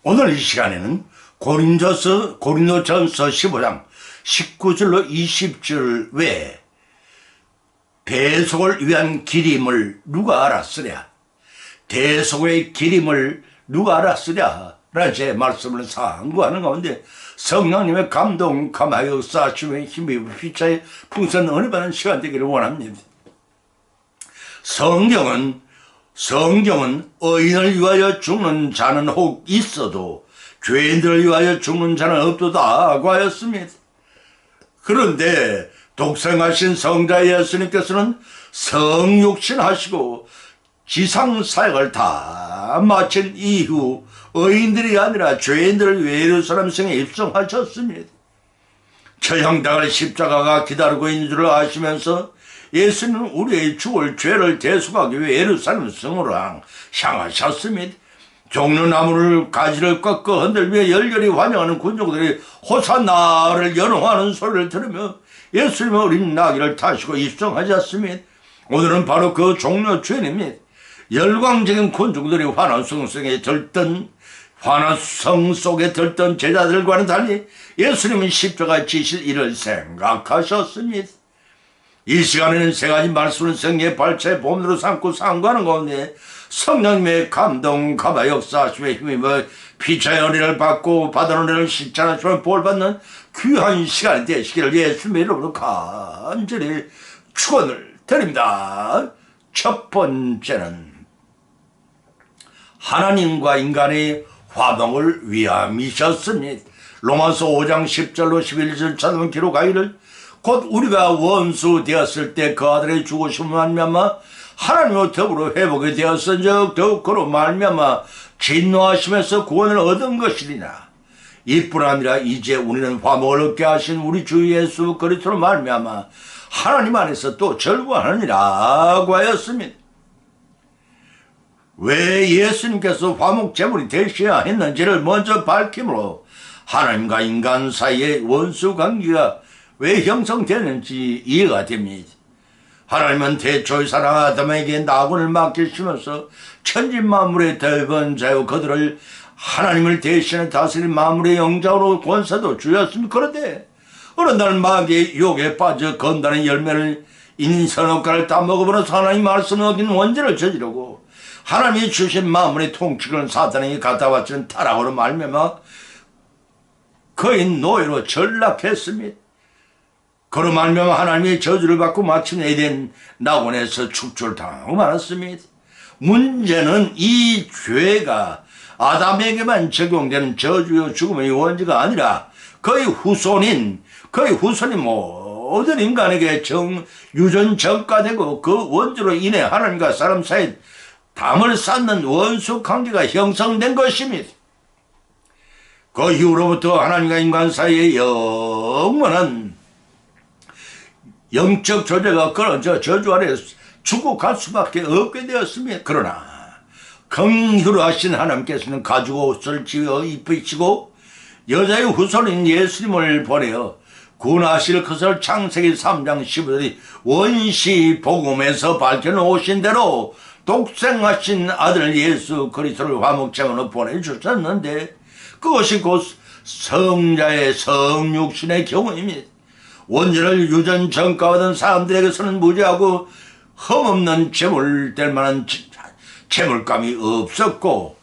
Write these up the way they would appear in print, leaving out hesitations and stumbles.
오늘 이 시간에는 고린도전서 15장 19절로 20절 외에 대속을 위한 기림을 누가 알았으랴? 대속의 기림을 누가 알았으랴? 라는 제 말씀을 상고하는 가운데 성령님의 감동, 감화, 역사하심의 힘이 휘차에 풍선 은혜 받는 시간 되기를 원합니다. 성경은 의인을 위하여 죽는 자는 혹 있어도 죄인들을 위하여 죽는 자는 없도다고 하였습니다. 그런데 독생하신 성자 예수님께서는 성육신하시고 지상사역을 다 마친 이후 의인들이 아니라 죄인들을 위해 예루살렘 성에 입성하셨습니다. 처형당할 십자가가 기다리고 있는 줄 아시면서 예수님은 우리의 죽을 죄를 대속하기 위해 예루살렘 성으로 향하셨습니다. 종려나무를 가지를 꺾어 흔들며 열렬히 환영하는 군중들이 호산나를 연호하는 소리를 들으며 예수님의 어린 나귀를 타시고 입성하셨습니다. 오늘은 바로 그 종려주일입니다. 열광적인 군중들이 환호성 속에 들던 제자들과는 달리 예수님은 십자가에 지실 일을 생각하셨습니다. 이 시간에는 세 가지 말씀을 성경의 발차의 본으로 삼고 상고하는 가운데 성령님의 감동, 감화, 역사하심의 힘입어 피차의 은혜를 받고 받은 은혜를 실천하시면 복받는 귀한 시간이 되시기를 예수님의 이름으로 간절히 축원을 드립니다. 첫 번째는 하나님과 인간의 화목을 위함이셨습니다. 로마서 5장 10절로 11절 찾으면 기록하기를 곧 우리가 원수 되었을 때 그 아들의 죽으심으로 말미암아 하나님과 더불어 회복이 되었은즉 더욱 그로 말미암아 진노하심에서 구원을 얻은 것이니라. 이뿐 아니라 이제 우리는 화목을 얻게 하신 우리 주 예수 그리스도로 말미암아 하나님 안에서 또 절구하느니라고 하였습니다. 왜 예수님께서 화목 제물이 되셔야 했는지를 먼저 밝힘으로 하나님과 인간 사이의 원수 관계가 왜 형성되는지 이해가 됩니다. 하나님은 태초의 사랑 아담에게 낙원을 맡기시면서 천지 만물의 대번자요 그들을 하나님을 대신해 다스린 만물의 영장으로 권세도 주셨습니다. 그런데 어느 날 마귀의 유혹에 빠져 건다는 열매를 인선업과를 따먹어버려서 하나님 말씀을 어긴 원죄를 저지르고 하나님이 주신 만물의 통치권을 사탄에게 갖다 바치는 타락으로 말미암아 그의 노예로 전락했습니다. 그로 말미암아 하나님의 저주를 받고 마침 에덴 낙원에서 축출당하고 말았습니다. 문제는 이 죄가 아담에게만 적용되는 저주요 죽음의 원죄가 아니라 그의 후손인 모든 인간에게 유전 전가되고 그 원죄로 인해 하나님과 사람 사이에 담을 쌓는 원수 관계가 형성된 것입니다. 그 이후로부터 하나님과 인간 사이에 영원한 영적 존재가 끊어져 저주 아래 죽어갈 수밖에 없게 되었습니다. 그러나 긍휼하신 하나님께서는 가죽 옷을 지어 입히시고 여자의 후손인 예수님을 보내어 구원하실 것을 창세기 3장 15절이 원시 복음에서 밝혀놓으신 대로 독생하신 아들 예수 그리스도를 화목제물로 보내주셨는데 그것이 곧 성자의 성육신의 경우입니다. 원죄를 유전 전가하던 사람들에게서는 무죄하고 흠없는 제물 될 만한 제물감이 없었고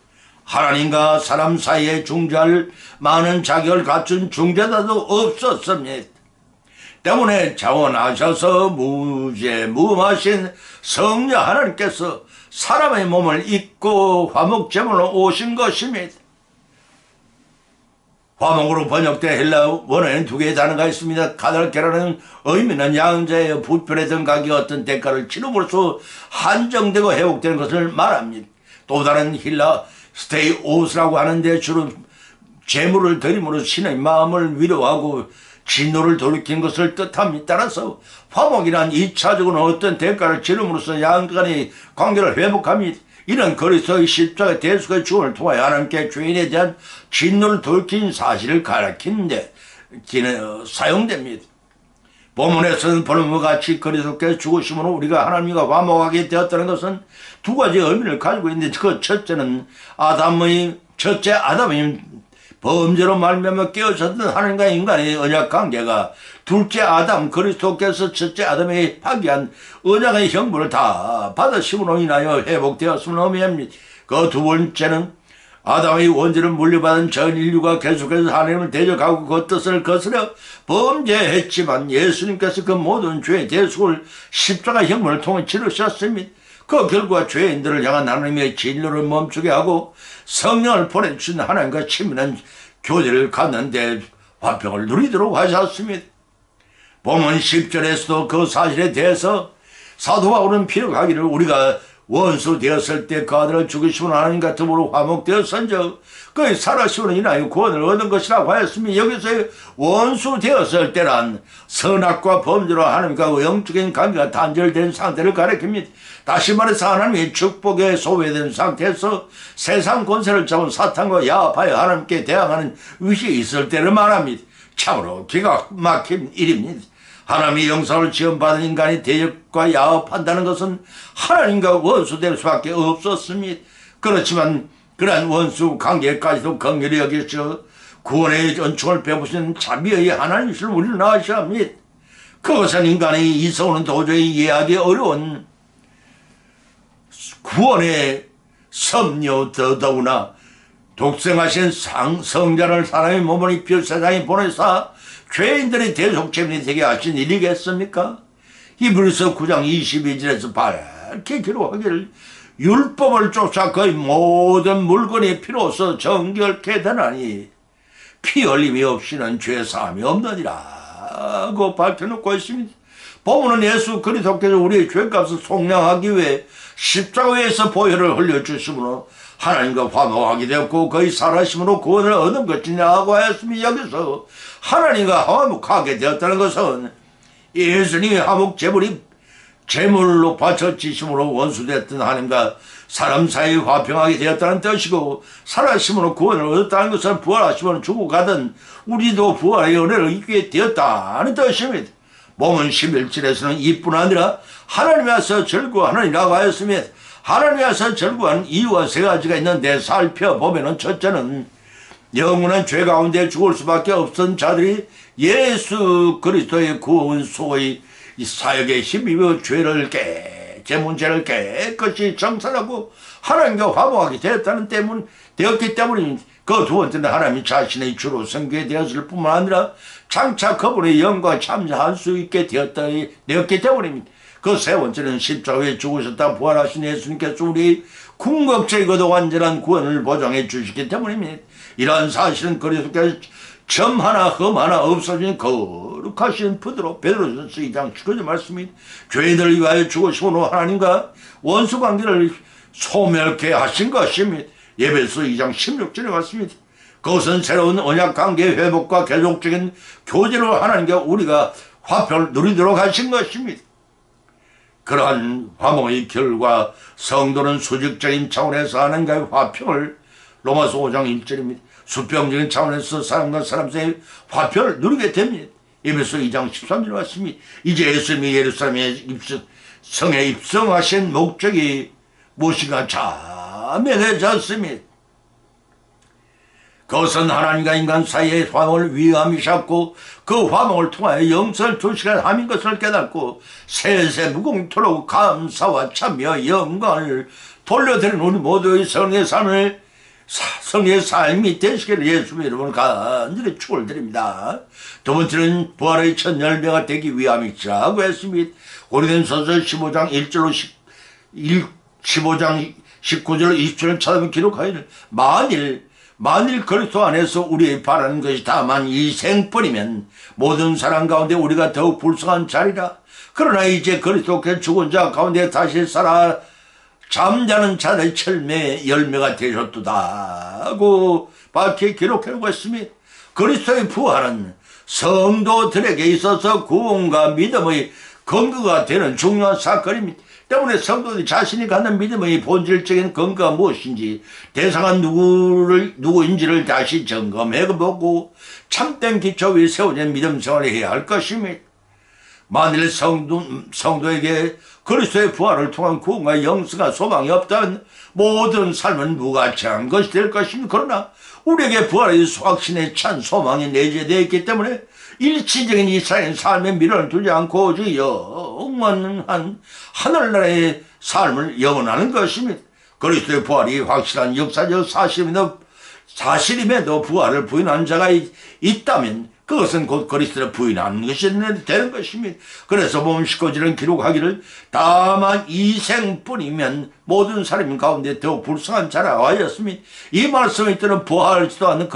하나님과 사람 사이에 중재할 많은 자격을 갖춘 중재자도 없었습니다. 때문에 자원하셔서 무죄무하신 성자 하나님께서 사람의 몸을 입고 화목제물로 오신 것입니다. 화목으로 번역된 헬라 원어에는 두 개의 단어가 있습니다. 가달케라는 의미는 양자의 부편에 든 각이 어떤 대가를 치름으로써 한정되고 회복되는 것을 말합니다. 또 다른 힐라 스테이오스라고 하는데 주로 재물을 드림으로 신의 마음을 위로하고 진노를 돌이킨 것을 뜻합니다. 따라서 화목이란 2차적으로 어떤 대가를 치름으로써 양간의 관계를 회복합니다. 이는 그리스도의 십자가 대속의 죽음을 통하여 하나님께 죄인에 대한 진노를 돌이킨 사실을 가리키는 데 사용됩니다. 본문에서는 본문과 같이 그리스도께서 죽으심으로 우리가 하나님과 화목하게 되었다는 것은 두 가지 의미를 가지고 있는데 그 첫째는 아담의 첫째 아담이 범죄로 말미암아 깨어졌던 하나님과 인간의 언약관계가 둘째 아담 그리스도께서 첫째 아담에게 파기한 언약의 형벌을 다 받으심으로 인하여 회복되었음을 의미합니다. 그 두 번째는 아담의 원죄를 물려받은 전 인류가 계속해서 하나님을 대적하고 그 뜻을 거스려 범죄했지만 예수님께서 그 모든 죄의 대속을 십자가 형벌을 통해 치르셨습니다. 그 결과 죄인들을 향한 하나님의 진노를 멈추게 하고 성령을 보내주신 하나님과 친밀한 교제를 갖는데 화평을 누리도록 하셨습니다. 본문 10절에서도 그 사실에 대해서 사도 바울은 피력하기를 우리가 원수 되었을 때 그 아들을 죽이시면 하나님과 더불어 화목되었은즉 그의 살아심으로 인하여 구원을 얻은 것이라고 하였으며 여기서의 원수 되었을 때란 선악과 범죄로 하나님과 영적인 관계가 단절된 상태를 가리킵니다. 다시 말해서 하나님의 축복에 소외된 상태에서 세상 권세를 잡은 사탄과 야합하여 하나님께 대항하는 위기에 있을 때를 말합니다. 참으로 기가 막힌 일입니다. 하나님의 영상을 지원받은 인간이 대적과 야합한다는 것은 하나님과 원수될 수밖에 없었습니다. 그렇지만 그러한 원수 관계까지도 긍휼히 여기셔 구원의恩총을 베푸신 자비의 하나님이실 우리는 아셔야 합니다. 그것은 인간의 이성은 도저히 이해하기 어려운 구원의 섭려 더더구나 독생하신 성자를 사람의 몸을 입혀 세상에 보내사 죄인들의 대속죄민이 되게 하신 일이겠습니까? 히브리서 9장 22절에서 밝게 기록하기를 율법을 쫓아 거의 모든 물건이 피로써 정결케 되나니 피 흘림이 없이는 죄사함이 없느니라고 밝혀놓고 있습니다. 본문은 예수 그리스도께서 우리의 죄값을 속량하기 위해 십자가에서 보혈을 흘려주심으로 하나님과 화목하게 되었고 거의 살아심으로 구원을 얻은 것이냐고 하였으니 여기서 하나님과 화목하게 되었다는 것은 예수님의 화목 제물이 제물로 바쳐지심으로 원수되었던 하나님과 사람 사이 화평하게 되었다는 뜻이고 살아심으로 구원을 얻었다는 것은 부활하심으로 죽어가던 우리도 부활의 은혜를 입게 되었다는 뜻입니다. 본문 11절에서는 이뿐 아니라 하나님이 와서 절구하느니라고 하였으며 하나님이 와서 절구한 이유와 세 가지가 있는데 살펴보면 첫째는 영원한 죄 가운데 죽을 수밖에 없던 자들이 예수 그리스도의 구원소의 사역에 힘입어 죄를 제 문제를 깨끗이 정산하고 하나님과 화목하게 되었기 때문입니다. 그 두 번째는 하나님이 자신의 주로 섬기게 되었을 뿐만 아니라 장차 그분의 영광 참여할 수 있게 되었기 때문입니다. 그 세 번째는 십자가에 죽으셨다 부활하신 예수님께서 우리 궁극적이고도 완전한 구원을 보장해 주시기 때문입니다. 이러한 사실은 그리스도께서 점 하나 흠 하나 없어진 거룩하신 부드로 베드로전서 2장 19절 말씀입니다. 죄인들을 위하여 죽으심으로 하나님과 원수관계를 소멸케 하신 것입니다. 예배서 2장 16절에 왔습니다. 그것은 새로운 언약관계 회복과 계속적인 교제로 하나님과 우리가 화평을 누리도록 하신 것입니다. 그러한 화목의 결과 성도는 수직적인 차원에서 하나님과의 화평을 로마서 5장 1절입니다. 수평적인 차원에서 사람과 사람 사이의 화평을 누리게 됩니다. 에베소 2장 13절 왔습니다. 이제 예수님이 예루살렘의 성에 입성하신 목적이 무엇인가 자명해졌습니다. 그것은 하나님과 인간 사이의 화목을 위함이셨고 그 화목을 통하여 영설 조시간 함인 것을 깨닫고 세세 무공토록 감사와 참여 영광을 돌려드리는 우리 모두의 성의 삶이 되시기를 예수의 이름으로 간절히 축을 드립니다. 두 번째는 부활의 첫 열매가 되기 위함이라고 했습니다. 고린도전서 15장 1절로 15장 19절 20절을 찾아보면 기록하기를 만일 그리스도 안에서 우리의 바라는 것이 다만 이 생뿐이면 모든 사람 가운데 우리가 더욱 불쌍한 자리라. 그러나 이제 그리스도께서 죽은 자 가운데 다시 살아 잠자는 자들의 철매의 열매가 되셨도다 하고 밝히 기록해놓고 있습니다. 그리스도의 부활은 성도들에게 있어서 구원과 믿음의 근거가 되는 중요한 사건입니다. 때문에 성도들이 자신이 갖는 믿음의 본질적인 근거가 무엇인지 대상은 누구인지를 다시 점검해보고 참된 기초 위에 세워진 믿음 생활을 해야 할 것입니다. 만일 성도에게 그리스도의 부활을 통한 구원과 영생과 소망이 없다면 모든 삶은 무가치한 것이 될 것입니다. 그러나 우리에게 부활의 확신에 찬 소망이 내재되어 있기 때문에 일시적인 이스라엘 삶에 미련을 두지 않고 오직 영원한 하늘나라의 삶을 영원하는 것입니다. 그리스도의 부활이 확실한 역사적 사실임에도 부활을 부인하는 자가 있다면 그것은 곧 그리스도를 부인하는 것이 되는 것입니다. 그래서 보면 19절은 기록하기를 다만 이생뿐이면 모든 사람 가운데 더욱 불쌍한 자라고 하였습니다. 이 말씀을 때는 부활하지도 않는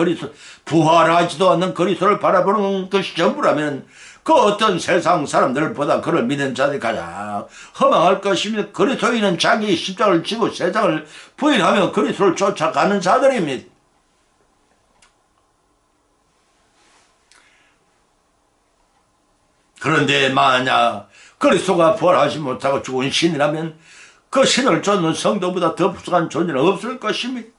그리스도를 바라보는 것이 전부라면 그 어떤 세상 사람들보다 그를 믿는 자들이 가장 허망할 것입니다. 그리스도인은 자기 십자가를 지고 세상을 부인하며 그리스도를 쫓아가는 자들입니다. 그런데 만약 그리스도가 부활하지 못하고 죽은 신이라면 그 신을 쫓는 성도보다 더 불쌍한 존재는 없을 것입니다.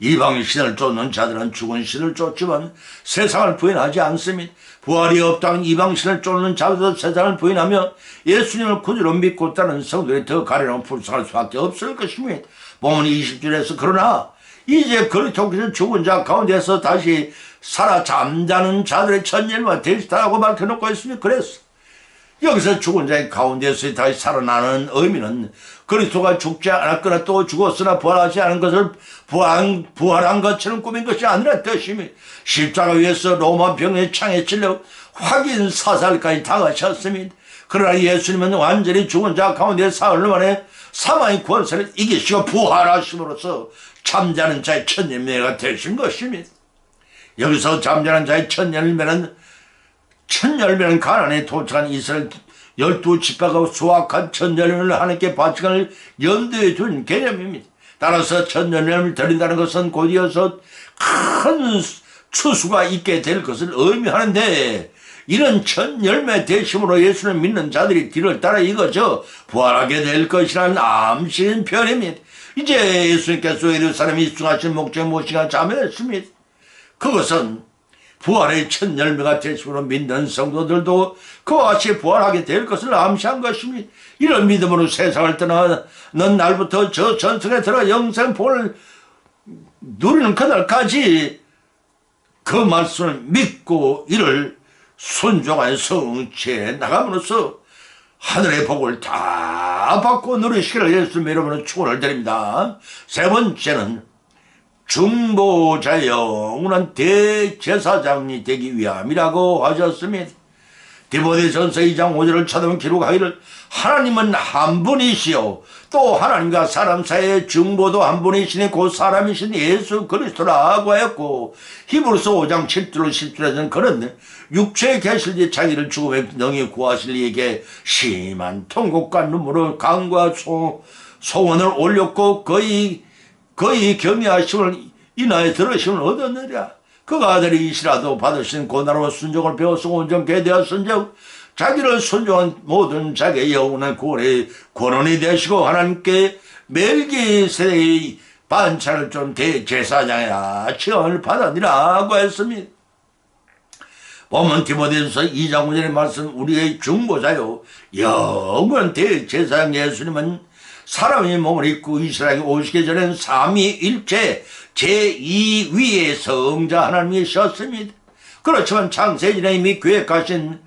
이방의 신을 쫓는 자들은 죽은 신을 쫓지만 세상을 부인하지 않습니다. 부활이 없다는 이방 신을 쫓는 자들도 세상을 부인하며 예수님을 구주로 믿고 따르는 성도들이 더 가련하고 불쌍할 수밖에 없을 것입니다. 보면 20절에서 그러나 이제 그리스도께서 죽은 자 가운데서 다시 살아 잠자는 자들의 천일만 되시다라고 밝혀놓고 있습니다. 그래서 여기서 죽은 자의 가운데서 다시 살아나는 의미는 그리스도가 죽지 않았거나 또 죽었으나 부활하지 않은 것을 부활한 것처럼 꾸민 것이 아니라 뜻입니다. 십자가 위에서 로마 병의 창에 찔려 확인 사살까지 당하셨습니다. 그러나 예수님은 완전히 죽은 자 가운데 사흘 만에 사망의 권세를 이기시고 부활하심으로써 잠자는 자의 첫 열매가 되신 것입니다. 여기서 잠자는 자의 첫 열매는 가나안에 도착한 이스라엘 12지파가 수확한 첫 열매를 하나님께 바치기를 염두에 둔 개념입니다. 따라서 첫 열매를 드린다는 것은 곧이어서 큰 추수가 있게 될 것을 의미하는데 이런 첫 열매 대심으로 예수를 믿는 자들이 뒤를 따라 이거저 부활하게 될 것이라는 암시인 표현입니다. 이제 예수님께서 예루살렘에 입성하신 목적이 무엇인가 자명했습니다. 그것은 부활의 첫 열매가 되심으로 믿는 성도들도 그와 같이 부활하게 될 것을 암시한 것입니다. 이런 믿음으로 세상을 떠나는 날부터 저 전성에 들어 영생복을 누리는 그날까지 그 말씀을 믿고 이를 순종하여 성취해 나감으로써 하늘의 복을 다 받고 누리시기를 예수님 이름으로 축원을 드립니다. 세 번째는 중보자 영원한 대제사장이 되기 위함이라고 하셨습니다. 디모데전서 2장 5절을 찾아보면 기록하기를 하나님은 한 분이시요 또 하나님과 사람 사이의 중보도 한 분이시니 곧 사람이신 예수 그리스도라고 하였고 히브리서 5장 7절 10절에서는 그는 육체에 계실 때 자기를 죽음에 능히 구하실 이에게 심한 통곡과 눈물을 강과 소원을 올렸고 거의 경외하심을 인하여 들으심을 얻었느냐. 그가 아들이시라도 받으신 고난과 순종을 배워서 온전케 되었은즉 자기를 순종한 모든 자기의 영원한 구원의 권원이 되시고 하나님께 멜기세덱의 반차를 좀 대제사장이라 칭함을 받았니라고 했습니다. 보면 디모데전서 2장 5절의 말씀 우리의 중보자요 영원한 대제사장 예수님은 사람의 몸을 입고 이스라엘에 오시기 전에는 삼위일체 제2위의 성자 하나님이셨습니다. 그렇지만 창세전에 이미 계획하신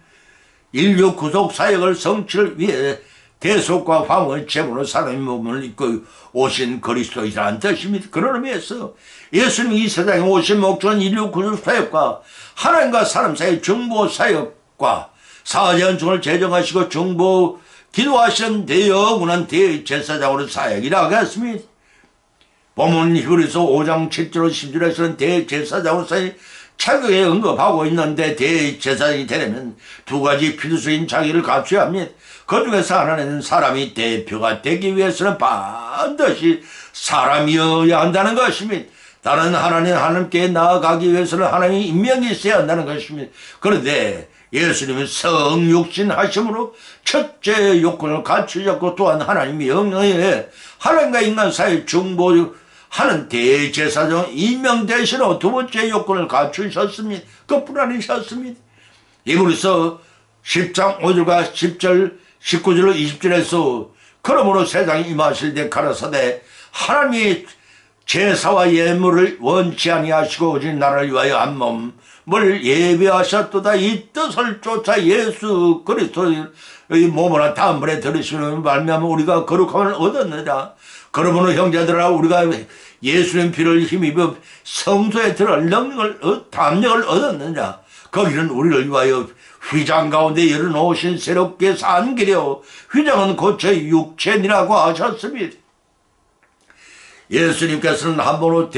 인류 구속 사역을 성취를 위해 대속과 화목의 제물로 사람의 몸을 입고 오신 그리스도이라는 뜻입니다. 그런 의미에서 예수님이 이 세상에 오신 목적은 인류 구속 사역과 하나님과 사람 사이의 중보 사역과 사제연중을 제정하시고 중보 기도하시는 대영원한 대제사장으로 사역이라고 했습니다. 보면 히브리서 5장 7절 10절에서는 대제사장으로서 자격에 언급하고 있는데 대제사장이 되려면 두 가지 필수인 자기를 갖춰야 합니다. 그 중에서 하나는 사람이 대표가 되기 위해서는 반드시 사람이어야 한다는 것입니다. 다른 하나님께 나아가기 위해서는 하나님의 임명이 있어야 한다는 것입니다. 그런데 예수님은 성육신 하심으로 첫째 요건을 갖추셨고 또한 하나님이 영원히 하나님과 인간 사이 중보하는 대제사장 임명되시로 두 번째 요건을 갖추셨습니다. 그뿐 아니셨습니다. 히브리서 10장 5절과 10절 19절로 20절에서 그러므로 세상에 임하실 때 가라사대 하나님이 제사와 예물을 원치 아니하시고 오직 나를 위하여 한 몸을 예비하셨도다. 이 뜻을 쫓아 예수 그리스도의 몸을 단번에 들으시는 말미암아 우리가 거룩함을 얻었느냐. 그러므로 형제들아 우리가 예수님 피를 힘입어 성소에 들어갈 담력을 얻었느냐. 거기는 우리를 위하여 휘장 가운데 열어놓으신 새롭게 산 길이요 휘장은 고쳐 육체니라고 하셨습니다. 예수님께서는 한 번으로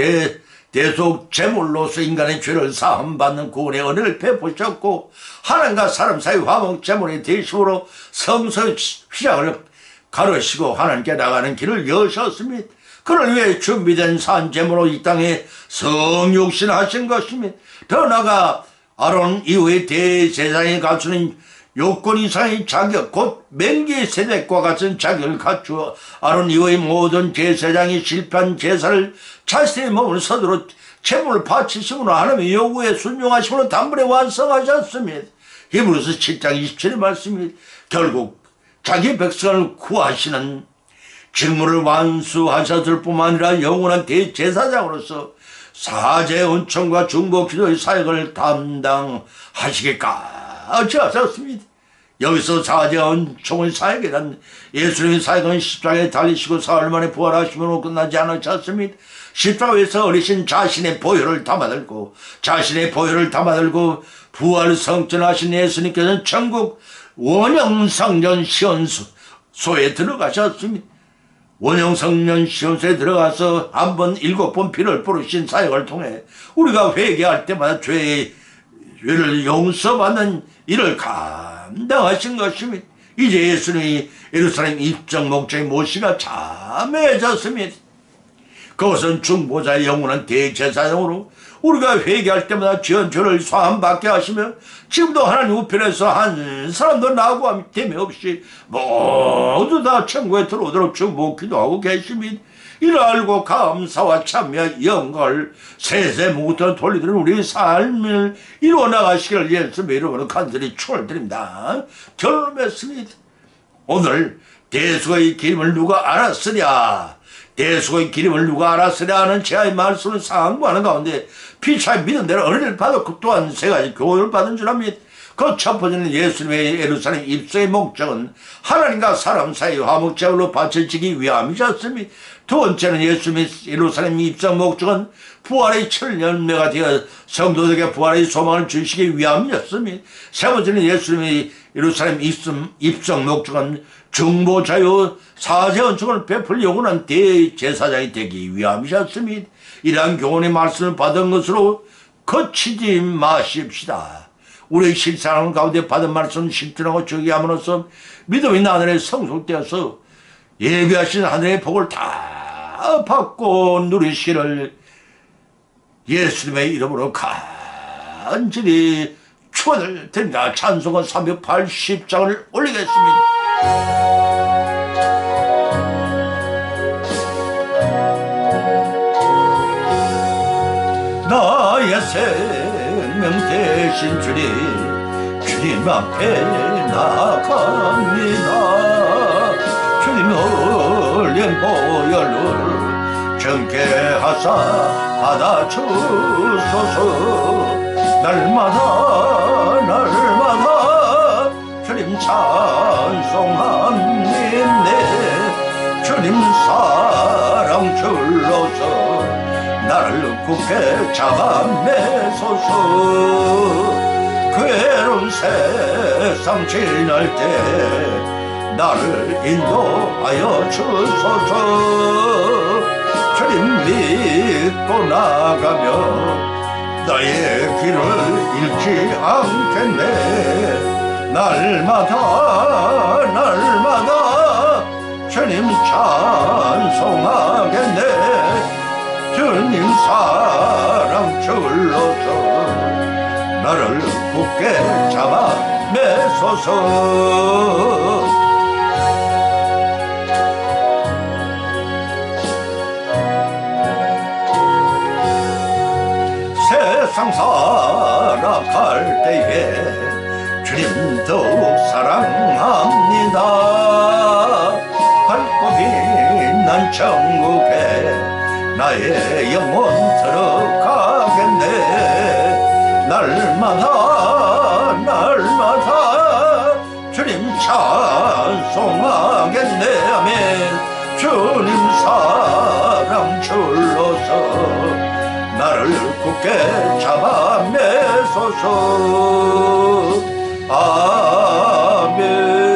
대속 제물로서 인간의 죄를 사함받는 구원의 은혜를 베푸셨고 하나님과 사람 사이 화목 제물의 대심으로 성소의 휘장을 가르시고 하나님께 나가는 길을 여셨습니다. 그를 위해 준비된 산 제물로 이 땅에 성육신하신 것입니다. 더 나아가 아론 이후의 대제사장이 갖추는 요건 이상의 자격 곧 멜기세덱과 같은 자격을 갖추어 아론 이후의 모든 제사장이 실패한 제사를 자신의 몸을 서두로 제물을 바치심으로 하나님의 요구에 순종하심으로 단번에 완성하셨습니다. 히브리서 7장 27의 말씀이 결국 자기 백성을 구하시는 직무를 완수하셨을 뿐만 아니라 영원한 대제사장으로서 사제 은총과 중보 기도의 사역을 담당하시기까지 하셨습니다. 여기서 사제 은총의 사역이란 예수님의 사역은 십자가에 달리시고 사흘 만에 부활하시므로 끝나지 않으셨습니다. 십자가에서 어리신 자신의 보혈을 담아들고 부활 성전하신 예수님께서는 천국 원형성전 시온소에 들어가셨습니다. 원형성전 시온소에 들어가서 한 번 7번 피를 뿌리신 사역을 통해 우리가 회개할 때마다 죄를 용서받는 일을 감당하신 것입니다. 이제 예수님이 예루살렘 입정 목적의 모시가 참해졌습니다. 그것은 중보자의 영원한 대제사장으로 우리가 회개할 때마다 죄를 사함받게 하시며 지금도 하나님 우편에서 한 사람도 나고 됨이 없이 모두 다 천국에 들어오도록 중보 기도하고 계십니다. 이를 알고 감사와 참여와 영광을 세세무부터 돌리는 우리 삶을 이루어 나가시기를 예수님의 이름으로 간절히 축원드립니다. 결론을 맺습니다. 오늘 대수의 기름을 누가 알았으랴? 대수의 기름을 누가 알았으랴 하는 제아의 말씀을 상고하는 가운데 피차에 믿은 대로 은혜를 받았고 또한 세 가지 교훈을 받은 줄 압니다. 그 첫 번째는 예수님의 예루살렘 입성의 목적은 하나님과 사람 사이 화목제물로 바쳐지기 위함이셨습니다. 두 번째는 예수님의 예루살렘 입성 목적은 부활의 천년매가 되어 성도들에게 부활의 소망을 주시기 위함이었습니다. 세 번째는 예수님의 예루살렘 입성 목적은 중보자요 사제 은총을 베풀 영원한 대제사장이 되기 위함이셨습니다. 이러한 교훈의 말씀을 받은 것으로 거치지 마십시다. 우리의 실생활 가운데 받은 말씀 실천하고 저기함으로써 믿음의 나날에 성숙되어서 예비하신 하늘의 복을 다 받고 누리시기를 예수님의 이름으로 간절히 축원을 드립니다. 찬송은 380장을 올리겠습니다. 나의 생명 대신 주님 앞에 나갑니다. 주님 흘린 보혈을 정케 하사 받아주소서. 날마다 주님 찬송합니다. 주님 사랑 줄로서 나를 굳게 잡아 매소서. 괴로운 세상 지날 때 나를 인도하여 주소서. 주님 믿고 나가며 나의 길을 잃지 않겠네. 날마다 주님 찬송하겠네. 주님 사랑 줄로서 나를 굳게 잡아 매소서. 세상 살아갈 때에 주님 더욱 사랑합니다. 밝고 빛난 천국에 나의 영혼 들어가겠네. 날마다 주님 찬송하겠네. 아멘. 주님 사랑 줄로서 나를 굳게 잡아 매소서. 아멘.